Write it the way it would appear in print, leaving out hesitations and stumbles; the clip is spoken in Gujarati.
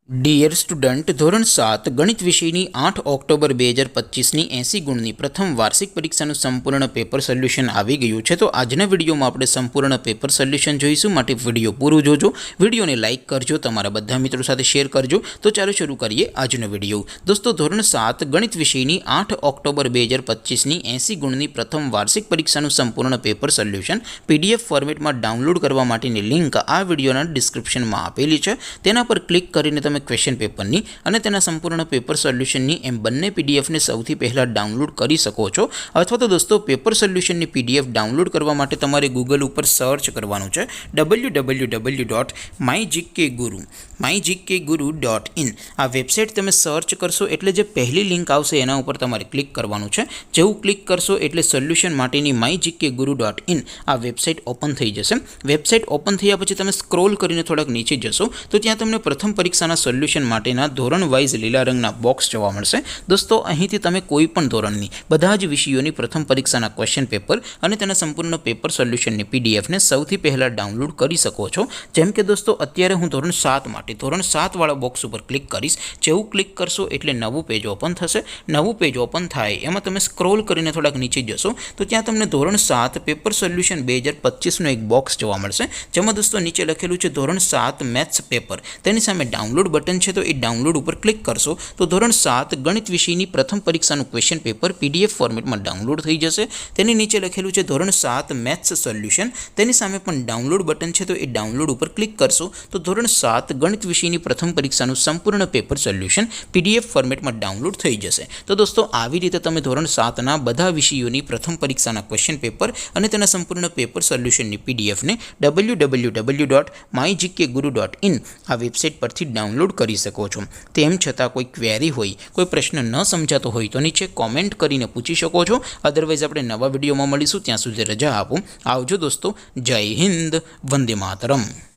ડિયર સ્ટુડન્ટ, ધોરણ 7 ગણિત વિષયની 8 ઓક્ટોબર 2025ની 80 ગુણની પ્રથમ વાર્ષિક પરીક્ષાનું સંપૂર્ણ પેપર સોલ્યુશન આવી ગયું છે। તો આજના વિડીયોમાં આપણે સંપૂર્ણ પેપર સોલ્યુશન જોઈશું, માટે વિડીયો પૂરું જોજો, વિડીયોને લાઇક કરજો, તમારા બધા મિત્રો સાથે શેર કરજો। તો ચાલો શરૂ કરીએ આજનો વિડીયો। દોસ્તો, ધોરણ 7 ગણિત વિષયની 8 ઓક્ટોબર 2025ની 80 ગુણની પ્રથમ વાર્ષિક પરીક્ષાનું સંપૂર્ણ પેપર સોલ્યુશન PDF ફોર્મેટમાં ડાઉનલોડ કરવા માટેની લિંક આ વિડીયોના ડિસ્ક્રિપ્શનમાં આપેલી છે। તેના પર ક્લિક કરીને તમે ક્વેશ્ચન પેપરની અને તેના સંપૂર્ણ પેપર સોલ્યુશનની એમ બંને પીડીએફને સૌથી પહેલાં ડાઉનલોડ કરી શકો છો। અથવા તો દોસ્તો, પેપર સોલ્યુશનની પીડીએફ ડાઉનલોડ કરવા માટે તમારે ગૂગલ ઉપર સર્ચ કરવાનું છે www.mygkguru.in। આ વેબસાઇટ તમે સર્ચ કરશો એટલે જે પહેલી લિંક આવશે એના ઉપર તમારે ક્લિક કરવાનું છે। જેવું ક્લિક કરશો એટલે સોલ્યુશન માટેની mygkguru.in આ વેબસાઇટ ઓપન થઈ જશે। વેબસાઇટ ઓપન થયા પછી તમે સ્ક્રોલ કરીને થોડાક નીચે જશો તો ત્યાં તમને પ્રથમ પરીક્ષાના સોલ્યુશન માટેના ધોરણ વાઇઝ લીલા રંગના બોક્સ જોવા મળશે। દોસ્તો, અહીંથી તમે કોઈ પણ ધોરણની બધા જ વિષયોની પ્રથમ પરીક્ષાના ક્વેશ્ચન પેપર અને તેના સંપૂર્ણ પેપર સોલ્યુશનની પીડીએફને સૌથી પહેલાં ડાઉનલોડ કરી શકો છો। જેમ કે દોસ્તો, અત્યારે હું ધોરણ 7 માટે ધોરણ 7 વાળા બોક્સ ઉપર ક્લિક કરીશ। જેવું ક્લિક કરશો એટલે નવું પેજ ઓપન થશે। નવું પેજ ઓપન થાય એમાં તમે સ્ક્રોલ કરીને થોડાક નીચે જશો તો ત્યાં તમને ધોરણ 7 પેપર સોલ્યુશન 2025નો એક બોક્સ જોવા મળશે, જેમાં દોસ્તો નીચે લખેલું છે ધોરણ 7 મેથ્સ પેપર। તેની સામે ડાઉનલોડ બટન છે, તો એ ડાઉનલોડ ઉપર ક્લિક કરશો તો ધોરણ 7 ગણિત વિષયની પ્રથમ પરીક્ષાનું ક્વેશ્ચન પેપર PDF ફોર્મેટમાં ડાઉનલોડ થઈ જશે। તેની નીચે લખેલું છે ધોરણ 7 મેથ્સ સોલ્યુશન, તેની સામે પણ ડાઉનલોડ બટન છે, તો એ ડાઉનલોડ ઉપર ક્લિક કરશો તો ધોરણ 7 ગણિત વિષયની પ્રથમ પરીક્ષાનું સંપૂર્ણ પેપર સોલ્યુશન PDF ફોર્મેટમાં ડાઉનલોડ થઈ જશે। તો દોસ્તો, આવી રીતે તમે ધોરણ 7ના બધા વિષયોની પ્રથમ પરીક્ષાના ક્વેશ્ચન પેપર અને તેના સંપૂર્ણ પેપર સોલ્યુશનની પીડીએફને www.mygkguru.in આ વેબસાઇટ પરથી ડાઉનલોડ કરી શકો છો। તેમ છતાં કોઈ ક્વેરી હોય, કોઈ પ્રશ્ન ન સમજાતો હોય તો નીચે કોમેન્ટ કરીને પૂછી શકો છો। અદરવાઇઝ આપણે નવા વિડીયોમાં મળીશું, ત્યાં સુધી રજા આપો। આવજો દોસ્તો, જય હિન્દ, વંદે માતરમ।